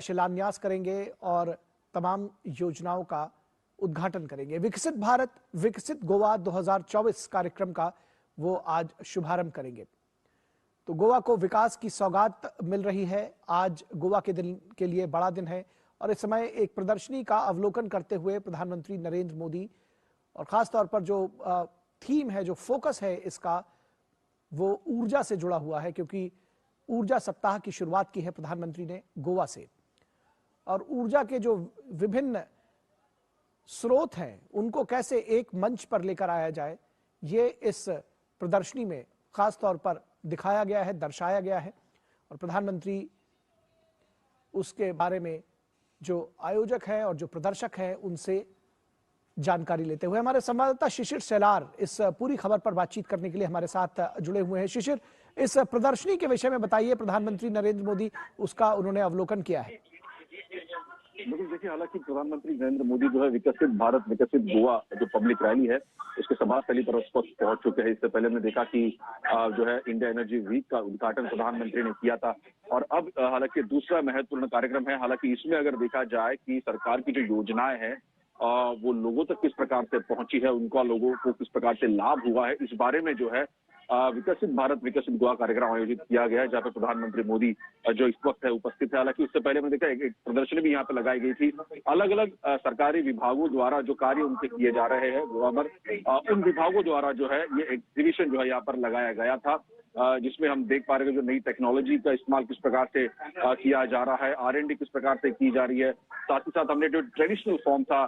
शिलान्यास करेंगे और तमाम योजनाओं का उद्घाटन करेंगे। विकसित भारत विकसित गोवा 2024 कार्यक्रम का वो आज शुभारंभ करेंगे। तो गोवा को विकास की सौगात मिल रही है। आज गोवा के दिन के लिए बड़ा दिन है और इस समय एक प्रदर्शनी का अवलोकन करते हुए प्रधानमंत्री नरेंद्र मोदी और खासतौर पर जो थीम है, जो फोकस है इसका, वो ऊर्जा से जुड़ा हुआ है, क्योंकि ऊर्जा सप्ताह की शुरुआत की है प्रधानमंत्री ने गोवा से। और ऊर्जा के जो विभिन्न स्रोत हैं उनको कैसे एक मंच पर लेकर आया जाए, ये इस प्रदर्शनी में खास तौर पर दिखाया गया है, दर्शाया गया है। और प्रधानमंत्री उसके बारे में जो आयोजक हैं और जो प्रदर्शक हैं उनसे जानकारी लेते हुए हमारे संवाददाता शिशिर सेलार इस पूरी खबर पर बातचीत करने के लिए हमारे साथ जुड़े हुए हैं। शिशिर, इस प्रदर्शनी के विषय में बताइए। प्रधानमंत्री नरेंद्र मोदी उसका उन्होंने अवलोकन किया है। बिल्कुल, देखिए, हालांकि प्रधानमंत्री नरेंद्र मोदी जो है विकसित भारत विकसित गोवा जो पब्लिक रैली है उसके समाज स्थली पर उस वक्त पहुंच चुके हैं। इससे पहले हमने देखा कि जो है इंडिया एनर्जी वीक का उद्घाटन प्रधानमंत्री ने किया था और अब हालांकि दूसरा महत्वपूर्ण कार्यक्रम है। हालांकि इसमें अगर देखा जाए कि सरकार की जो योजनाएं हैं वो लोगों तक किस प्रकार से पहुंची है, उनका लोगों को किस प्रकार से लाभ हुआ है, इस बारे में जो है विकसित भारत विकसित गोवा कार्यक्रम आयोजित किया गया है, जहाँ पे प्रधानमंत्री मोदी जो इस वक्त है उपस्थित है। हालांकि उससे पहले मैंने देखा एक प्रदर्शनी भी यहाँ पे लगाई गई थी। अलग अलग सरकारी विभागों द्वारा जो कार्य उनसे किए जा रहे हैं गोवा पर, उन विभागों द्वारा जो है ये एग्जीबिशन जो है यहाँ पर लगाया गया था, जिसमें हम देख पा रहे हैं जो नई टेक्नोलॉजी का इस्तेमाल किस प्रकार से किया जा रहा है, R&D किस प्रकार से की जा रही है। साथ ही साथ हमने जो ट्रेडिशनल फॉर्म था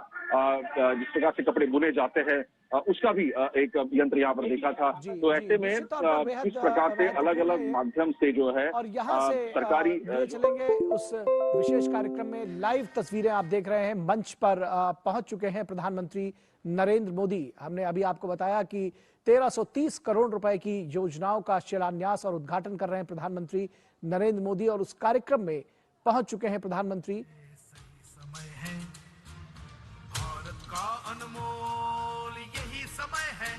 जिस प्रकार से कपड़े बुने जाते हैं उसका भी एक यंत्र यहाँ पर देखा था। तो ऐसे में किस प्रकार से अलग अलग माध्यम से जो है और यहाँ से सरकारी चलेंगे उस विशेष कार्यक्रम में। लाइव तस्वीरें आप देख रहे हैं। मंच पर पहुंच चुके हैं प्रधानमंत्री नरेंद्र मोदी। हमने अभी आपको बताया कि 1330 करोड़ रुपए की योजनाओं का शिलान्यास और उद्घाटन कर रहे हैं प्रधानमंत्री नरेंद्र मोदी और उस कार्यक्रम में पहुंच चुके हैं प्रधानमंत्री। समय है भारत का अनमोल, यही समय है,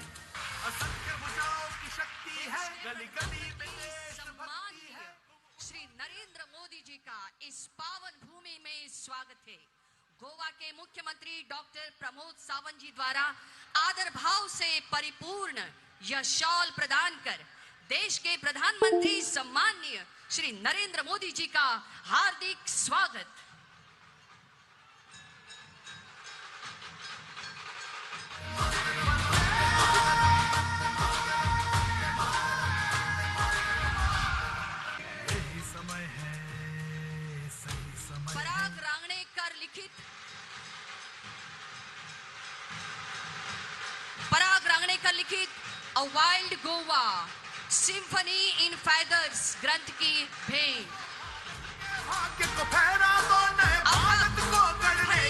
असंख्य भुजाओं की शक्ति है, गली गली में देश भक्ति है। श्री नरेंद्र मोदी जी का इस पावन भूमि में स्वागत है। गोवा के मुख्यमंत्री डॉक्टर प्रमोद सावंत जी द्वारा आदर भाव से परिपूर्ण यह शॉल प्रदान कर देश के प्रधानमंत्री सम्माननीय श्री नरेंद्र मोदी जी का हार्दिक स्वागत। पराग रांगणेकर लिखित अ वाइल्ड गोवा सिम्फनी इन फेदर्स ग्रंथ की भेंट।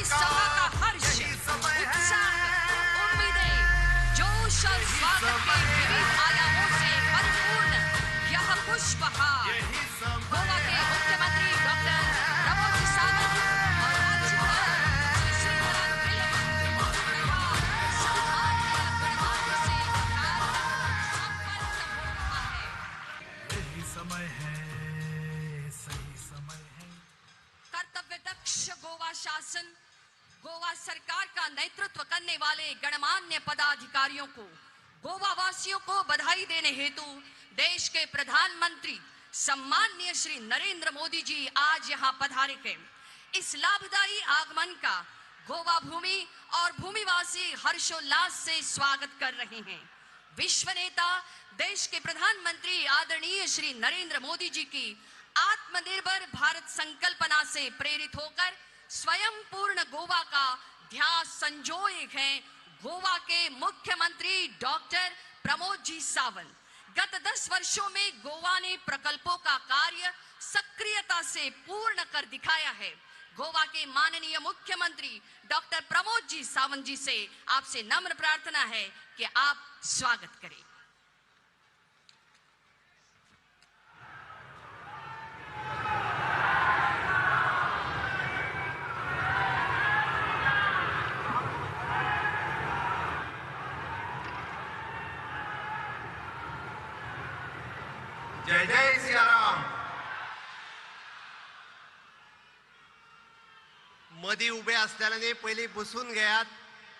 सभा का हर्ष, उत्साह, उम्मीदें, जोश और स्वागत के विविध आयामों से परिपूर्ण यह पुष्पहार गोवा के मुख्यमंत्री डॉक्टर प्रमोद सावंत और राज्यपाल श्रीधरन कर्तव्यदक्ष गोवा शासन, गोवा सरकार का नेतृत्व करने वाले गणमान्य पदाधिकारियों को, गोवा वासियों को बधाई देने हेतु देश के प्रधानमंत्री सम्माननीय श्री नरेंद्र मोदी जी आज यहाँ पधारे हैं। इस लाभदायी आगमन का गोवा भूमि और भूमिवासी हर्षोल्लास से स्वागत कर रहे हैं। विश्व नेता देश के प्रधानमंत्री आदरणीय श्री नरेंद्र मोदी जी की आत्मनिर्भर भारत संकल्पना से प्रेरित होकर स्वयं पूर्ण गोवा का ध्यास संजोए हैं गोवा के मुख्यमंत्री डॉक्टर प्रमोद जी सावंत। गत 10 वर्षों में गोवा ने प्रकल्पों का कार्य सक्रियता से पूर्ण कर दिखाया है। गोवा के माननीय मुख्यमंत्री डॉक्टर प्रमोद जी सावंत जी से आपसे नम्र प्रार्थना है कि आप स्वागत करें। जय जय सिया राम। मदी उभे असलेल्यांनी पयलीं बसून घेयात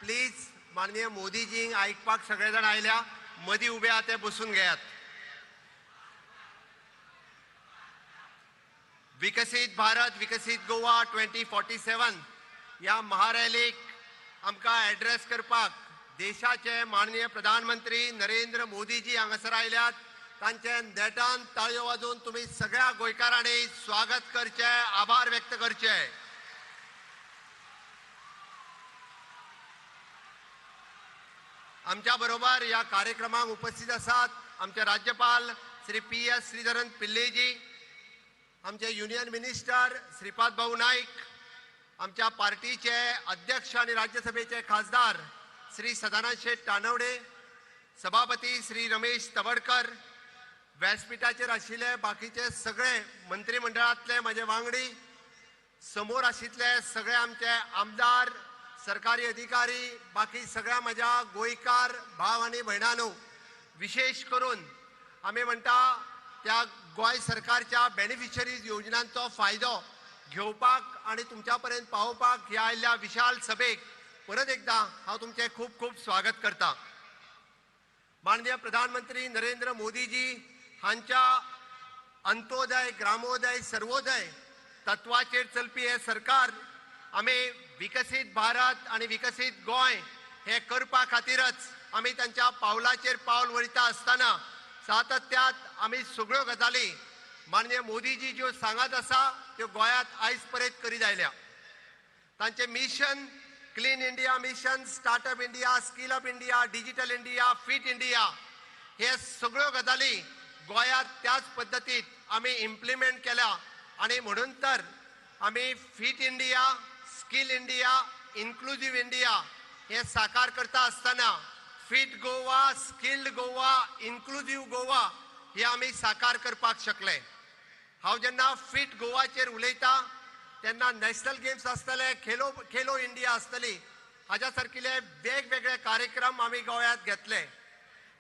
प्लीज. माननीय मोदीजींक आयकपाक सगळे जाण आयल्या. मदी उभे आहा ते बसून घेयात. विकसित भारत विकसित गोवा 2047 ह्या महारॅलीक आमकां एड्रेस करपाक देशाचे माननीय प्रधानमंत्री नरेंद्र मोदीजी हांगासर आयल्यात. तांचे नेटान ताळयो वाजोवन तुमी सगळ्या गोंयकारांनी स्वागत करचे, आभार व्यक्त करचे. आमच्या बरोबर या कार्यक्रमाक उपस्थित आसात आमचे राज्यपाल श्री PS श्रीधरन पिल्लेजी, आमचे युनियन मिनिस्टर श्रीपाद भाऊ नाईक, आमच्या पार्टीचे अध्यक्ष आणि राज्यसभेचे खासदार श्री सदानंद शेठ तानवडे, सभापती श्री रमेश तवडकर, व्यासपीठाचेर आशिल्ले बाकीचे सगळे मंत्रिमंडळातले माझे वांगडी, समोर आशिल्ले सगळे आमचे आमदार, सरकारी अधिकारी, बाकी सगळ्या माझ्या गोंयकार भाव आणि भयणांनो, विशेष करून आमी म्हणटा त्या गोंय सरकारच्या बेनिफिशरीज योजनांचो फायदो घेवपाक आणि तुमच्या पर्यंत पावोवपाक ह्या आयिल्ल्या विशाल सभेक परत एकदा हांव तुमचे खूब खूब स्वागत करता. माननीय प्रधानमंत्री नरेंद्र मोदीजी हांच्या अंत्योदय, ग्रामोदय, सर्वोदय तत्वाचेर चलपी हे सरकार आमी विकसित भारत आणि विकसित गोंय हे करपा खातीरच आमी तांच्या पावलाचेर पावल वळिता आसतना सातत्यात आमी सगळ्यो गजाली माननीय मोदीजी ज्यो सांगत आसा त्यो गोंयांत आयज पर्यंत करीत आयल्या. तांचे mission clean India mission, startup India, skill up India, digital India, fit India हे सगळ्यो गजाली गोंयांत त्याच पद्दतीत आमी इम्प्लिमेंट केल्या. आणि म्हणून तर आमी fit India, skill India, inclusive India हे साकार करता आसतना fit Goa, skilled Goa, inclusive Goa हे आमी साकार करपाक शकले. हांव जेन्ना फिट गोवाचेर उलयता तेन्ना नॅशनल गेम्स आसतले, खेलो इंडिया आसतली, हाज्या सारकिले वेगवेगळे कार्यक्रम आमी गोंयांत घेतले.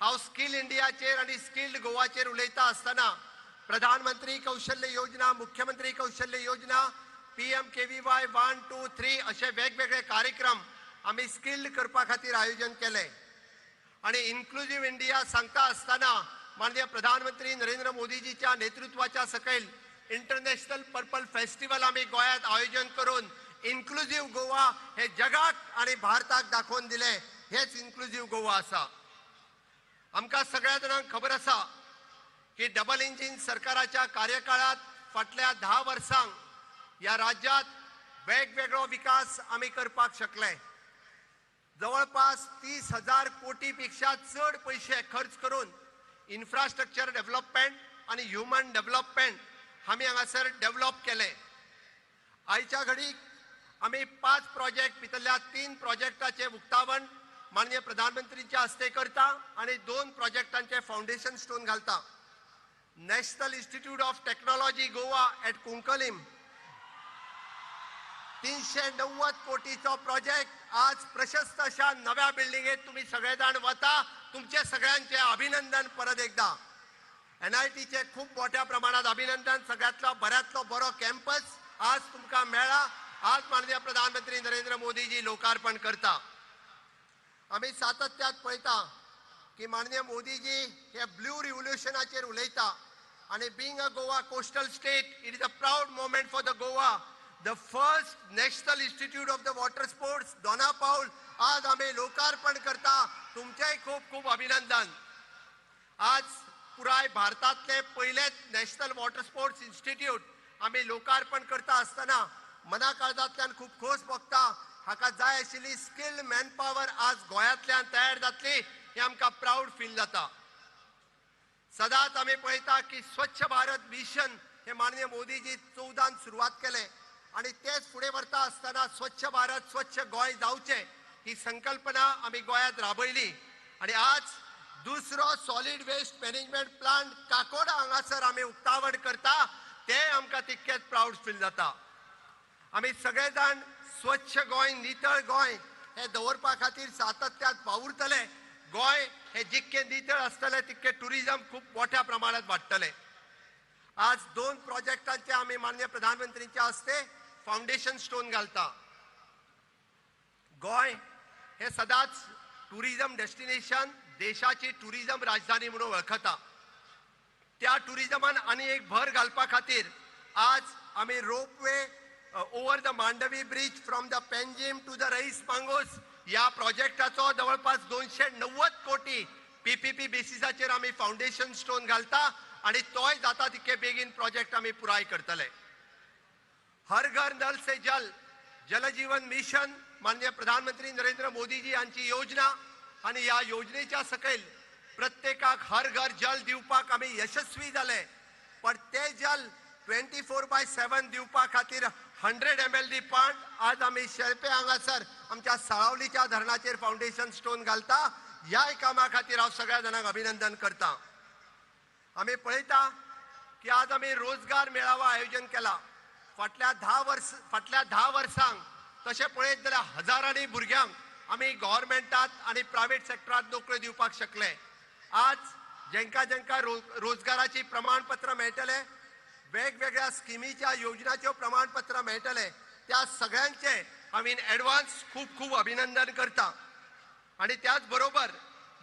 हांव स्किल इंडियाचेर आनी स्किल्ड गोवाचेर उलयता आसतना प्रधानमंत्री कौशल्य योजना, मुख्यमंत्री कौशल्य योजना, PMKVY 1, 2, 3 असे वेगवेगळे कार्यक्रम आमी स्किल्ड करपा खातीर आयोजन केले. आणि इन्क्लुझिव्ह इंडिया सांगता आसतना माननीय प्रधानमंत्री नरेंद्र मोदीजीच्या नेतृत्वाच्या सकयल इंटरनॅशनल पर्पल फेस्टिवल आमी गोंयांत आयोजन करून इन्क्लुझिव्ह गोवा हे जगाक आणि भारताक दाखोवन दिले. हेच इन्क्लुझिव्ह गोवा आसा. आमकां सगळ्या जाणांक खबर आसा की डबल इंजिन सरकाराच्या कार्यकाळात फाटल्या 10 वर्सांक या राज्यात वेगवेगळो विकास आमी करपाक शकले. जवळपास 30,000 कोटी पेक्षा चड पैसे खर्च करून इन्फ्रास्ट्रक्चर डेव्हलपमेंट आणि ह्युमन डेव्हलपमेंट आमी हांगासर डेव्हलप केले. आयच्या घडीक आमी 5 प्रोजेक्ट भितरल्या 3 प्रोजेक्टाचे उक्तावण माननीय प्रधानमंत्रीच्या हस्ते करता आणि 2 प्रोजेक्टांचे फाउंडेशन स्टोन घालता. National Institute of Technology Goa at Cuncolim 390 कोटीचो प्रोजेक्ट आज प्रशस्त अशा नव्या बिल्डिंगेत तुम्ही सगळेजण वता. तुमचे सगळ्यांचे अभिनंदन परत एकदा. NITचे खूप मोठ्या प्रमाणात अभिनंदन. सगळ्यातलो बऱ्यातलो बरो कॅम्पस आज तुमकां मेळ्ळा. आज माननीय प्रधानमंत्री नरेंद्र मोदीजी लोकार्पण करता. आमी सातत्यात पळयता की माननीय मोदीजी हे ब्लू रिव्होल्युशनाचेर उलयता आणि being a Goa coastal state it is a proud moment for the Goa. The first national Institute of the water sports दोना पाऊल आज आम्ही लोकार्पण करता. तुमचेय खूप खूप अभिनंदन. आज पुराय भारतातले पहिलेच नॅशनल वॉटर स्पोर्ट्स इन्स्टिट्यूट आम्ही लोकार्पण करता असताना मना काळजांतल्यान खूप खोस भोगता. हाका जाय आशिल्ली स्किल्ड मॅन पॉवर आज गोंयांतल्यान तयार जातली हे आमकां प्राऊड फील जाता. सदांच आमी पळयता की स्वच्छ भारत मिशन हे माननीय मोदीजी 14 सुरवात केले आणि तेच फुडें व्हरता आसतना स्वच्छ भारत स्वच्छ गोंय जावचे ही संकल्पना आमी गोंयांत राबयली. आणि आज दुसरो solid waste management plant Kakoda हांगासर आमी उक्तावण करता. ते आमकां तितकेच प्राऊड फील जाता. आमी सगळे जाण स्वच्छ गोंय, नितळ गोंय हे दवरपा खातीर सातत्यात वावुरतले. गोंय हे जितके नितळ आसतले तितके टुरिझम खूप मोठ्या प्रमाणात वाडटले. आज 2 प्रोजेक्टांचे आमी माननीय प्रधानमंत्रींच्या हस्ते फाउंडेशन स्टोन घालता. गोय हे सदांच टुरिझम डेस्टिनेशन, देशाची टुरिझम राजधानी म्हणून वळखता. त्या टुरिझमान आनी एक भर घालपा खातीर आज आमी ropeway over the Mandovi bridge from the Panjim to the Reis Magos या प्रोजेक्टाचो जवळपास 290 कोटी PPP बेसिसाचेर आमी फाउंडेशन स्टोन घालता आणि तोय जाता तितके बेगीन प्रोजेक्ट आमी पुराय करतले. हर घर नल से जल, जल जीवन मिशन माननीय प्रधानमंत्री नरेंद्र मोदीजी यांची योजना आणि या योजनेच्या सकयल प्रत्येकाक हर घर जल दिवपाक आमी यशस्वी जाले. पण ते जल 24/7 दिवपा खातीर 100 ml पण आज आमी शेळपे हांगासर आमच्या साळावलीच्या धरणाचेर फाउंडेशन स्टोन घालता. ह्या कामा खातीर हांव सगळ्या जाणांक अभिनंदन करता. आमी पळयता की आज आमी रोजगार मेळावा आयोजन केला. फाटल्या 10 वर्सांक तशें पळयत जाल्यार हजारांनी भुरग्यांक आमी गव्हर्मेंटात आनी प्रायव्हेट सेक्टरांत नोकऱ्यो दिवपाक शकले. आज जेंका रोजगाराची प्रमाणपत्र मेळटले, वेगवेगळ्या स्किमीच्या योजनाच्यो प्रमाणपत्र मेळटले, त्या सगळ्यांचे आमी इन एडवान्स खूब खूब अभिनंदन करता. आणि त्याच बरोबर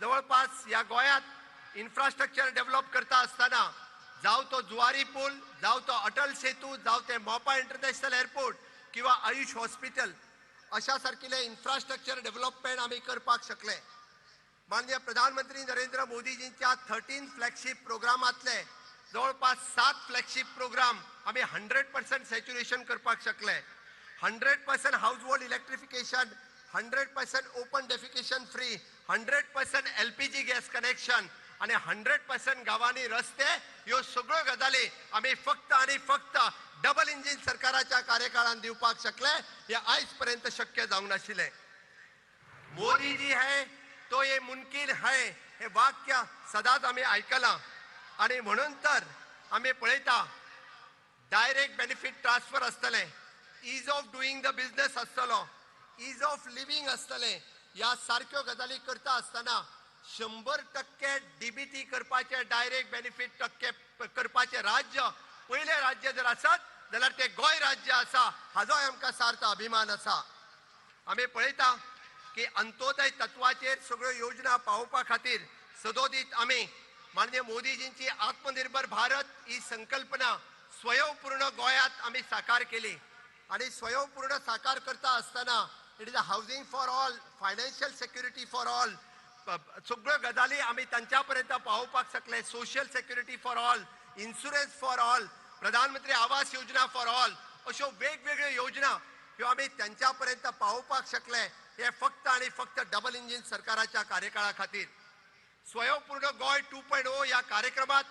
जवळपास या गोंयांत इन्फ्रास्ट्रक्चर डेव्हलप करता असताना जावं तो जुवारी पूल, जावं तो अटल सेतू, जावं ते मोपा इंटरनॅशनल एअरपोर्ट किंवा आयुष हॉस्पिटल अशा सारकिले इन्फ्रास्ट्रक्चर डेव्हलपमेंट आमी करपाक शकले. माननीय प्रधानमंत्री नरेंद्र मोदीजींच्या 13 फ्लॅगशिप प्रोग्रामातले जवळपास 7 फ्लॅगशिप प्रोग्राम आमी 100% सॅच्युरेशन करपाक शकले. 100% house hold electrification, 100% open defecation free, 100% LPG gas connection आणि 100% गावांनी रस्ते, ह्यो सगळ्यो गजाली आमी फक्त आणि फक्त डबल इंजिन सरकाराच्या कार्यकाळात दिवपाक शकले. हे आयज पर्यंत शक्य जावंक नाशिल्ले. मोदी जी है तो ये मुमकिन है हे वाक्य सदांच आमी आयकलां. आणि म्हणून तर आमी पळयता डायरेक्ट बेनिफिट ट्रान्सफर आसतले, is of doing the business आसतलो, इज ऑफ लिव्हिंग आसतले. या सारक्यो गजाली करता असताना 100% DBT करपाचे, डायरेक्ट बेनिफिट टक्के करपाचे राज्य पहिले राज्य जर आसत जाल्यार ते गोंय राज्य आसा. हाजो आमकां सार्थ अभिमान आसा. आमी पळयता की अंत्योदय तत्वाचेर सगळ्यो योजना पावोवपा खातीर सदोदीत आमी माननीय मोदीजींची आत्मनिर्भर भारत ही संकल्पना स्वयंपूर्ण गोंयांत आमी साकार केली. आणि स्वयंपूर्ण साकार करता असताना it is a housing for all, financial security for all, सगळ्यो गजाली आमी तांच्या पर्यंत पावोवपाक शकले. Social security for all, insurance for all, प्रधानमंत्री आवास योजना फॉर ऑल, अशो वेगवेगळ्यो योजना ह्यो आमी त्यांच्या पर्यंत पावोवपाक शकले. हे फक्त आणि फक्त डबल इंजिन सरकाराच्या कार्यकाळा खातीर. स्वयंपूर्ण गोय 2.0 या कार्यक्रमात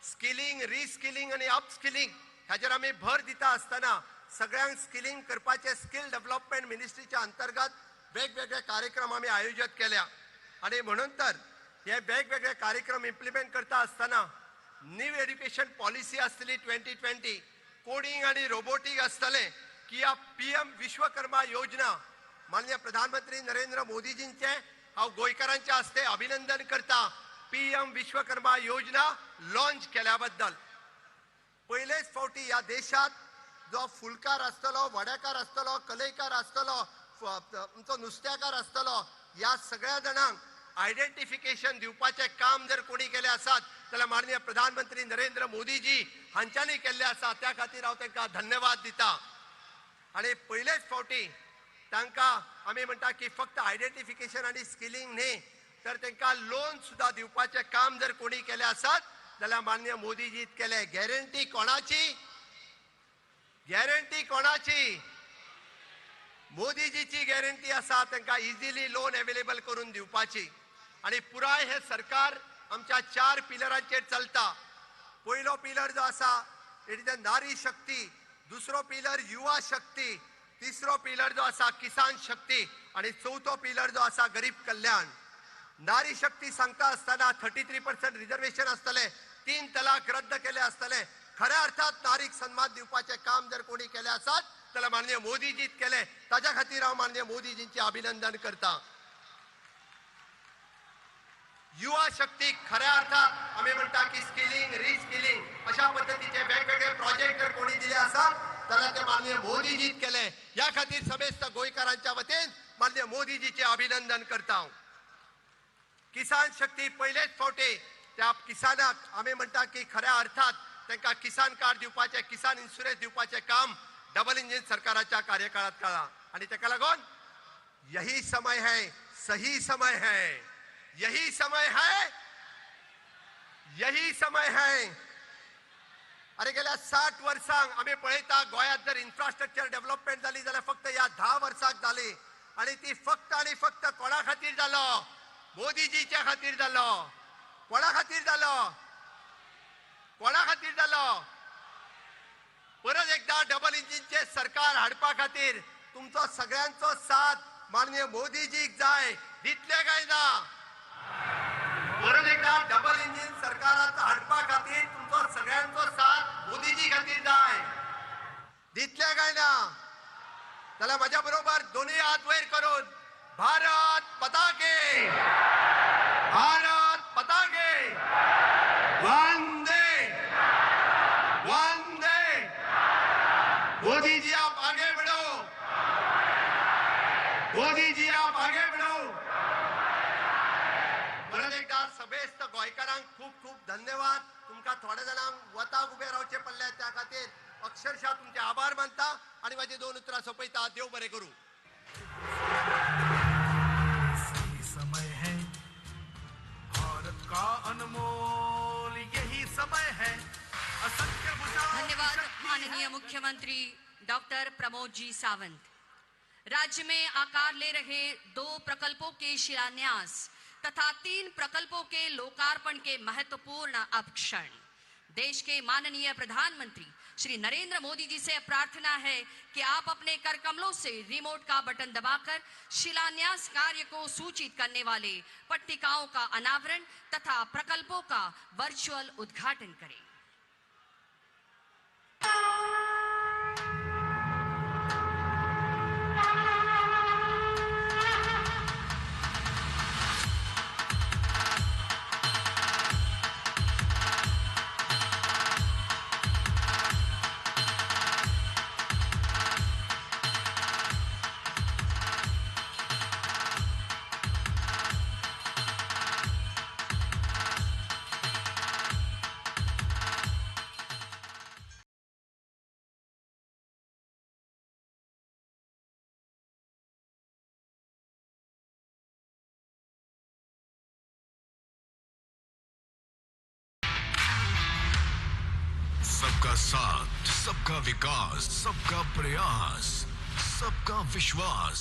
स्किलिंग, रिस्किलिंग आणि अपस्किलिंग ह्याचेर आमी भर दिता असताना सगळ्यांक स्किलिंग करपाचे स्किल डेव्हलपमेंट मिनिस्ट्रीच्या अंतर्गत वेगवेगळे कार्यक्रम आमी आयोजित केल्या. आणि म्हणून तर हे वेगवेगळे कार्यक्रम इम्प्लिमेंट करता असताना न्यू एज्युकेशन पॉलिसी आसतली 2020, कोडिंग आणि रोबोटिक आसतले, की या PM विश्वकर्मा योजना माननीय प्रधानमंत्री नरेंद्र मोदीजींचे हांव गोंयकारांच्या हस्ते अभिनंदन करता. PM विश्वकर्मा योजना लॉन्च केल्या बद्दल. पहिलेच फावटी या देशात जो फुलकार आसतलो, वड्याकार आसतलो, कलयकार आसतलो, आमचो नुस्त्याकार आसतलो, या सगळ्या जाणांक आयडेंटिफिकेशन दिवपाचे काम जर कोणी केले आसात जाल्यार माननीय प्रधानमंत्री नरेंद्र मोदीजी हांच्यांनी केल्ले आसा. त्या खातीर हांव तांकां धन्यवाद दिता. आणि पहिलेच फावटी तांकां आमी म्हणटा की फक्त आयडेंटिफिकेशन आणि स्किलिंग न्ही तर तांकां लोन सुद्धा दिवपाचे काम जर कोणी केले आसात जाल्यार माननीय मोदीजीत केले. गॅरंटी कोणाची? गॅरंटी कोणाची? मोदीजीची गॅरंटी आसा तांकां इजिली लोन अवेलेबल करून दिवपाची. आणि पुराय हे सरकार आमच्या 4 पिलरांचेर चलता. पयलो पिलर जो आसा इट इज द नारी शक्ती, दुसरो पिलर युवा शक्ती, तिसरो पिलर जो आसा किसान शक्ती आणि चौथो पिलर जो आसा गरीब कल्याण. नारी शक्ती सांगता असताना 33% रिझर्वेशन असतले, 3 तलाक रद्द केले असतले. खऱ्या अर्थात नारीक सन्मान दिवपाचे काम जर कोणी केले आसात जाल्यार माननीय मोदीजीत केले. ताच्या खातीर हांव माननीय मोदीजींचे अभिनंदन करता. युवा शक्ती खऱ्या अर्थात आम्ही म्हणता की स्किलिंग, रिस्किलिंग अशा पद्धतीचे वेगवेगळे प्रोजेक्ट जर कोणी दिले असतात जाल्यार ते माननीय मोदीजीत केले. या खातीर समेस्त गोंयकारांच्या वतीन माननीय मोदीजीचे अभिनंदन करता हांव. किसान शक्ती पहिलेच फावटी त्या किसानाक आमी म्हणटा की खऱ्या अर्थात तांकां किसान कार्ड दिवपाचें, किसान इन्शुरन्स दिवपाचें काम डबल इंजिन सरकाराच्या कार्यकाळात केलां. आणि ताका लागून यही समय है, सही समय है, यही समय है, यही समय है. अरे गेल्या 60 वर्सांक आमी पळयता गोंयांत जर इन्फ्रास्ट्रक्चर डेव्हलपमेंट जाली जाल्यार फक्त ह्या 10 वर्सांक जाली. आणि ती फक्त आणि फक्त कोणा खातीर जालो? मोदीजीच्या खातीर जालो. कोणा खातीर जालो? कोणा खातीर जालो? परत एकदा डबल इंजिनचे सरकार हाडपा खातीर तुमचो सगळ्यांचो साथ माननीय मोदीजीक जाय. दितले काय ना? परत एकदा डबल इंजिन सरकाराचा हाडपा खातीर तुमचो सगळ्यांचो साथ मोदीजी खातीर जाय. दितले काय ना? जाल्यार माझ्या बरोबर दोन्ही हात वयर करून भारत माता की, भारत माता की, वंदे वंदे. मोदी जी आप आगे बढ़ो, मोदी जी आप आगे बढ़ो. परत एकदा सभेस्त गोंयकारांक खूप खूप धन्यवाद. तुमकां थोड्या जाणांक वताक उबे रावचे पडले त्या खातीर अक्षरशः तुमचे आभार मानता आणि माझी 2 उतरां सोपयता. देव बरें करूं. सही समय है भारत का अनमोल, यही समय है असंख्य भुजाओं की धन्यवाद शक्ति माननीय मुख्यमंत्री डॉक्टर प्रमोद जी सावंत. राज्य में आकार ले रहे 2 प्रकल्पों के शिलान्यास तथा 3 प्रकल्पों के लोकार्पण के महत्वपूर्ण क्षण. देश के माननीय प्रधानमंत्री श्री नरेंद्र मोदी जी से प्रार्थना है कि आप अपने कर कमलों से रिमोट का बटन दबाकर शिलान्यास कार्य को सूचित करने वाले पट्टिकाओं का अनावरण तथा प्रकल्पों का वर्चुअल उद्घाटन करें. सबका साथ, सबका विकास, सबका प्रयास, सबका विश्वास.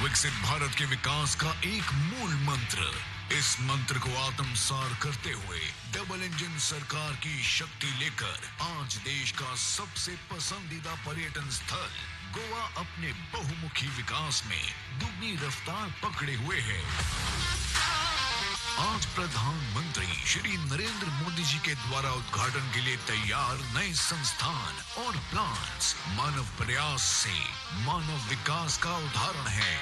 विकसित भारत के विकास का एक मूल मंत्र. इस मंत्र को आत्मसार करते हुए डबल इंजन सरकार की शक्ति लेकर आज देश का सबसे पसंदीदा पर्यटन स्थल गोवा अपने बहुमुखी विकास में दुगनी रफ्तार पकड़े हुए है. आज प्रधानमंत्री श्री नरेंद्र मोदी जी के द्वारा उद्घाटन के लिए तैयार नए संस्थान और प्लान्स मानव प्रयास से मानव विकास का उदाहरण है.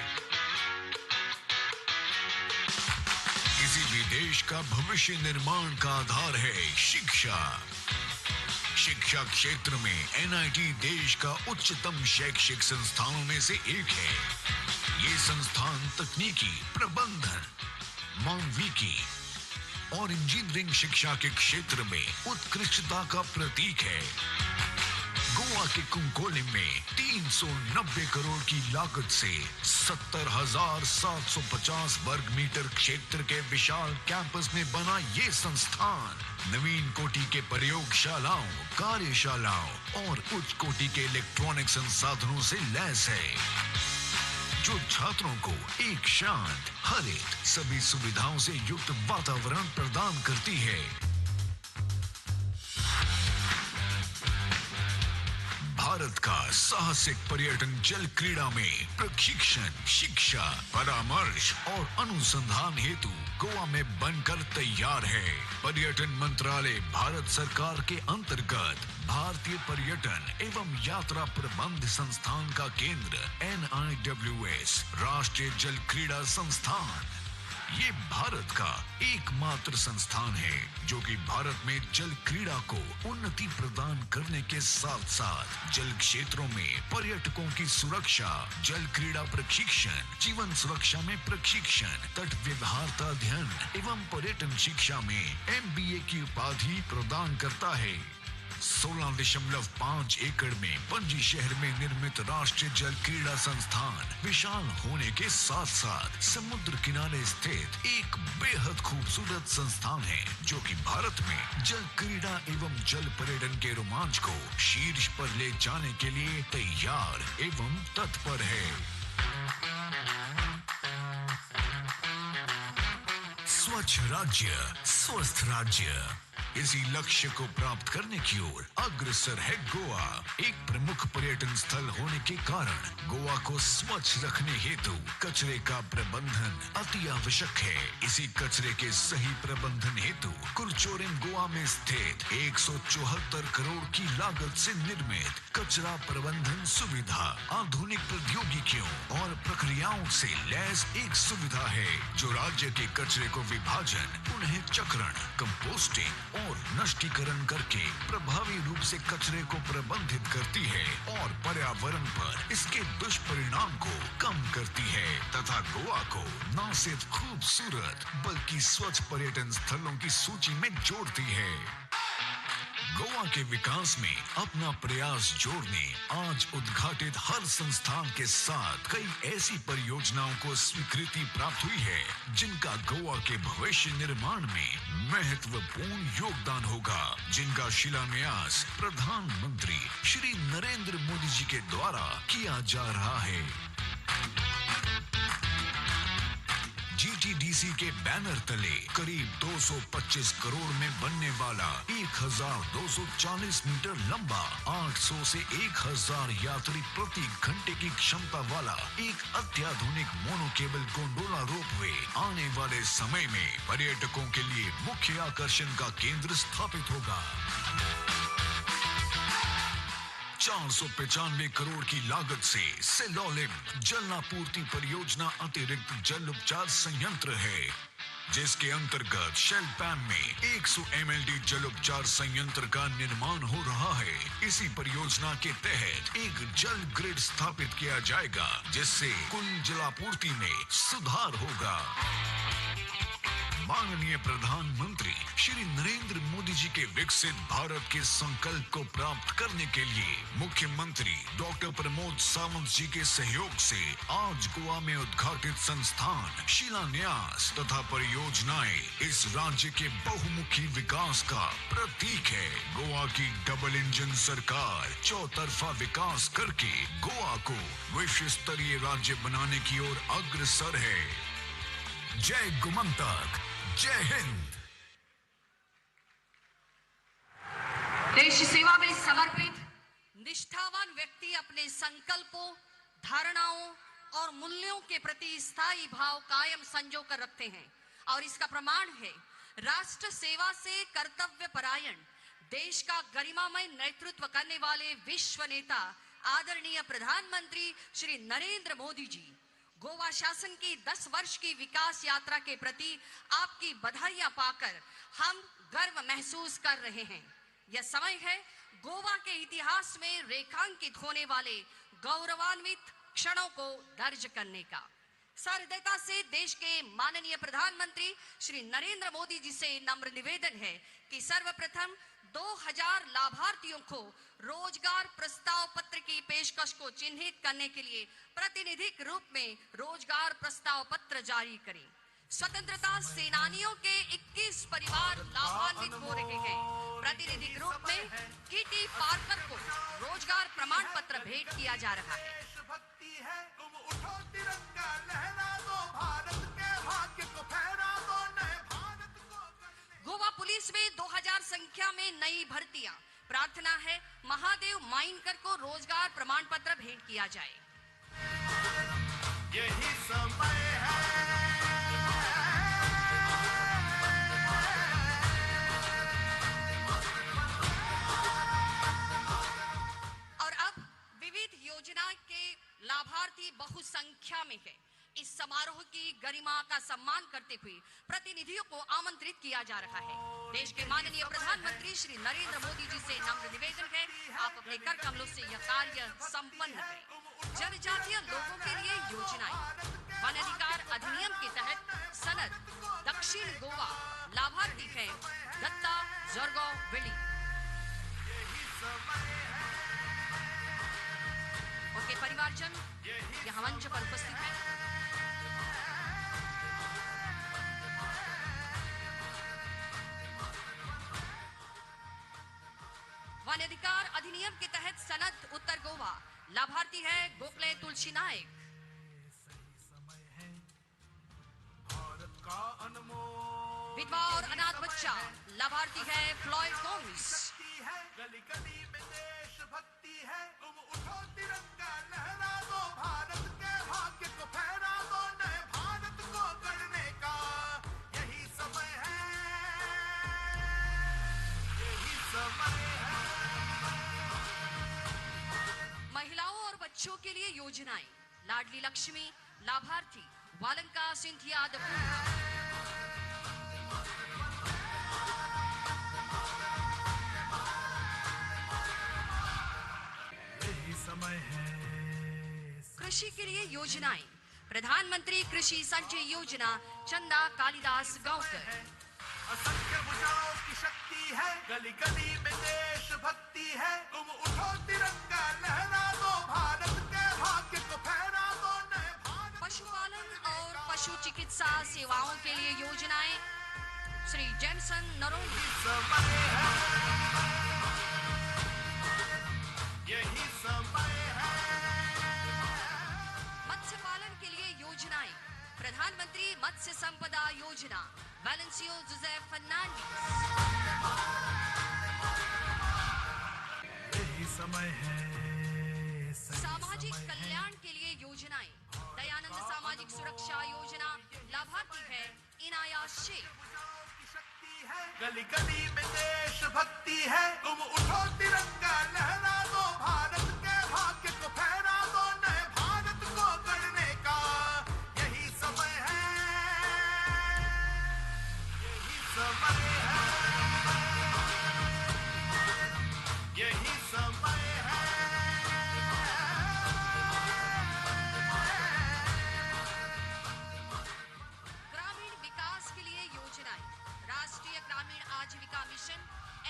किसी भी देश का भविष्य निर्माण का आधार है शिक्षा. शिक्षा क्षेत्र में एनआईटी देश का उच्चतम शैक्षिक संस्थानों में से एक है. ये संस्थान तकनीकी, प्रबंधन, मानविकी और इंजीनियरिंग शिक्षा के क्षेत्र में उत्कृष्टता का प्रतीक है. गोवा के कुंकोलिम में 390 करोड़ की लागत से 70,750 वर्ग मीटर क्षेत्र के विशाल कैंपस में बना ये संस्थान नवीन कोटि के प्रयोगशालाओं, कार्यशालाओं और उच्च कोटि के इलेक्ट्रॉनिक संसाधनों से लैस है, जो छात्रों को एक शांत, हरित, सभी सुविधाओं से युक्त वातावरण प्रदान करती है. भारत का साहसिक पर्यटन जल क्रीड़ा में प्रशिक्षण, शिक्षा, परामर्श और अनुसंधान हेतु गोवा में बनकर तैयार है. पर्यटन मंत्रालय भारत सरकार के अंतर्गत भारतीय पर्यटन एवं यात्रा प्रबंध संस्थान का केंद्र NIWS राष्ट्रीय जल क्रीड़ा संस्थान ये भारत का एकमात्र संस्थान है जो कि भारत में जल क्रीड़ा को उन्नति प्रदान करने के साथ साथ जल क्षेत्रों में पर्यटकों की सुरक्षा, जल क्रीड़ा प्रशिक्षण, जीवन सुरक्षा में प्रशिक्षण, तट व्यवहारता अध्ययन एवं पर्यटन शिक्षा में MBA की उपाधि प्रदान करता है। 16.5 एकड़ में पणजी शहर में निर्मित राष्ट्रीय जल क्रीड़ा संस्थान विशाल होने के साथ साथ समुद्र किनारे स्थित एक बेहद खूबसूरत संस्थान है जो कि भारत में जल क्रीड़ा एवं जल पर्यटन के रोमांच को शीर्ष पर ले जाने के लिए तैयार एवं तत्पर है। स्वच्छ राज्य, स्वस्थ राज्य, इसी लक्ष्य को प्राप्त करने की ओर अग्रसर है गोवा। एक प्रमुख पर्यटन स्थल होने के कारण गोवा को स्वच्छ रखने हेतु कचरे का प्रबंधन अति आवश्यक है। इसी कचरे के सही प्रबंधन हेतु कुरचोरेम गोवा में स्थित 174 करोड़ की लागत से निर्मित कचरा प्रबंधन सुविधा आधुनिक प्रौद्योगिकियों और प्रक्रियाओं से लैस एक सुविधा है जो राज्य के कचरे को विभाजन, पुनः चक्रण, कंपोस्टिंग और नष्टीकरण करके प्रभावी रूप से कचरे को प्रबंधित करती है और पर्यावरण पर इसके दुष्परिणाम को कम करती है तथा गोवा को न सिर्फ खूबसूरत बल्कि स्वच्छ पर्यटन स्थलों की सूची में जोड़ती है। गोवा के विकास में अपना प्रयास जोड़ने आज उद्घाटित हर संस्थान के साथ कई ऐसी परियोजनाओं को स्वीकृति प्राप्त हुई है जिनका गोवा के भविष्य निर्माण में महत्वपूर्ण योगदान होगा, जिनका शिलान्यास प्रधानमंत्री श्री नरेंद्र मोदी जी के द्वारा किया जा रहा है। GTDC के बैनर तले करीब 225 करोड़ में बनने वाला 1240 मीटर लंबा 800 से 1000 यात्री प्रति घंटे की क्षमता वाला एक अत्याधुनिक मोनो केबल गोंडोला रोपवे आने वाले समय में पर्यटकों के लिए मुख्य आकर्षण का केंद्र स्थापित होगा। 495 करोड़ की लागत से सेलोलिम जलापूर्ति परियोजना अतिरिक्त जल उपचार संयंत्र है जिसके अंतर्गत शेलपैम में 100 MLD जल उपचार संयंत्र का निर्माण हो रहा है। इसी परियोजना के तहत एक जल ग्रिड स्थापित किया जाएगा जिससे कुल जलापूर्ति में सुधार होगा। माननीय प्रधानमंत्री श्री नरेंद्र मोदी जी के विकसित भारत के संकल्प को प्राप्त करने के लिए मुख्यमंत्री डॉक्टर प्रमोद सावंत जी के सहयोग से आज गोवा में उद्घाटित संस्थान, शिलान्यास तथा परियोजनाएं इस राज्य के बहुमुखी विकास का प्रतीक है। गोवा की डबल इंजन सरकार चौतरफा विकास करके गोवा को विश्व स्तरीय राज्य बनाने की ओर अग्रसर है। जय गोमंतक, जय हिंद। देश सेवा में समर्पित निष्ठावान व्यक्ति अपने संकल्पों, धारणाओं और मूल्यों के प्रति स्थायी भाव कायम संजो कर रखते हैं और इसका प्रमाण है राष्ट्र सेवा से कर्तव्य परायण देश का गरिमामय नेतृत्व करने वाले विश्व नेता आदरणीय प्रधानमंत्री श्री नरेंद्र मोदी जी। गोवा शासन की 10 वर्ष की विकास यात्रा के प्रति आपकी बधाइयां पाकर हम गर्व महसूस कर रहे हैं। यह समय है गोवा के इतिहास में रेखांकित होने वाले गौरवान्वित क्षणों को दर्ज करने का। सहृदयता से देश के माननीय प्रधानमंत्री श्री नरेंद्र मोदी जी से नम्र निवेदन है कि सर्वप्रथम 2000 लाभार्थियों को रोजगार प्रस्ताव पत्र की पेशकश को चिन्हित करने के लिए प्रतिनिधिक रूप में रोजगार प्रस्ताव पत्र जारी करें। स्वतंत्रता सेनानियों के 21 परिवार लाभान्वित हो रहे हैं। प्रतिनिधिक रूप में कीटी पार्कर को रोजगार प्रमाण पत्र भेंट किया जा रहा है। देशभक्ति है, तुम उठो तिरंगा लहरा दो, भारत के भाग्य को फहरा दो, नए भारत को। गोवा पुलिस में 2000 संख्या में नई भर्तियां। प्रार्थना है महादेव माइनकर को रोजगार प्रमाण पत्र भेंट किया जाए। यही समय है, और अब विविध योजना के लाभार्थी बहुसंख्या में है। इस समारोह की गरिमा का सम्मान करते हुए प्रतिनिधियों को आमंत्रित किया जा रहा है। देश के माननीय प्रधानमंत्री श्री नरेंद्र मोदी जी से नम्र निवेदन है, आप अपने कर कमलों से यह कार्य संपन्न करें। जनजातीय लोगों के लिए योजनाएं। वन अधिकार अधिनियम के तहत सनद दक्षिण गोवा लाभार्थी है दत्ता जरगांव वेली। उनके परिवारजन यहाँ मंच पर उपस्थित हैं। वन अधिकार अधिनियम के तहत सनद उत्तर गोवा लाभार्थी है गोखले तुलसी नायक। विधवा और अनाथ बच्चा लाभार्थी है फ्लॉयड गोमिस। गली गली में देशभक्ति है, तुम उठो तिरंगा लहरा दो, भारत के भाग्य को फहरा दो, नए भारत को गढ़ने का यही समय है, यही समय है। महिलाओं और बच्चों के लिए योजनाएं। लाडली लक्ष्मी लाभार्थी वालंका सिंधिया दपूर। समय है। कृषि के लिए योजनाएं। प्रधानमंत्री कृषि संचय योजना चंदा कालिदास गांवकर। असंख्य भुजाओं की शक्ति है, गली गली में देशभक्ति है, तुम उठो तिरंगा लहरा दो, भारत के भाग्य को फहरा दो, नए भारत। पशुपालन और पशु चिकित्सा सेवाओं के लिए योजनाएं। श्री जेमसन नरोली। समय है, यही समय है। मत्स्य पालन के लिए योजनाएं। प्रधानमंत्री मत्स्य संपदा योजना वैलेंसियो जोसेफ फर्नांडिस। यही समय है। सामाजिक कल्याण के लिए योजनाएं। दयानंद सामाजिक सुरक्षा योजना लाभार्थी है इनाया शेख। गली गली में देशभक्ति है, तुम उठो तिरंगा लहरा दो, भारत के भाग्य को फहरा दो, नए भारत को गढ़ने का यही समय है, यही समय है, यही समय है। ग्रामीण विकास के लिए योजनाएं। राष्ट्रीय ग्रामीण आजीविका मिशन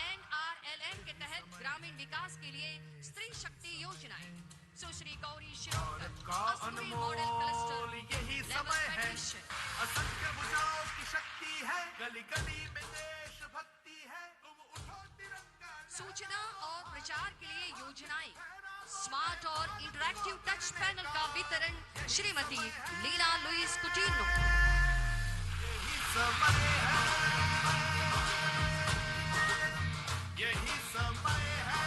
NRLM के तहत ग्रामीण विकास के लिए स्त्री शक्ति योजनाएं। सुश्री गौरी शिरोडकर अस्तूरी मॉडल क्लस्टर यही समय है। असंख्य भुजाओं की शक्ति है, गली गली में देशभक्ति है, तुम उठो तिरंगा। सूचना और प्रचार के लिए योजनाएं। स्मार्ट और इंटरैक्टिव टच पैनल का वितरण श्रीमती लीना लुइस कुटिनो। यही समय है, यही समय है।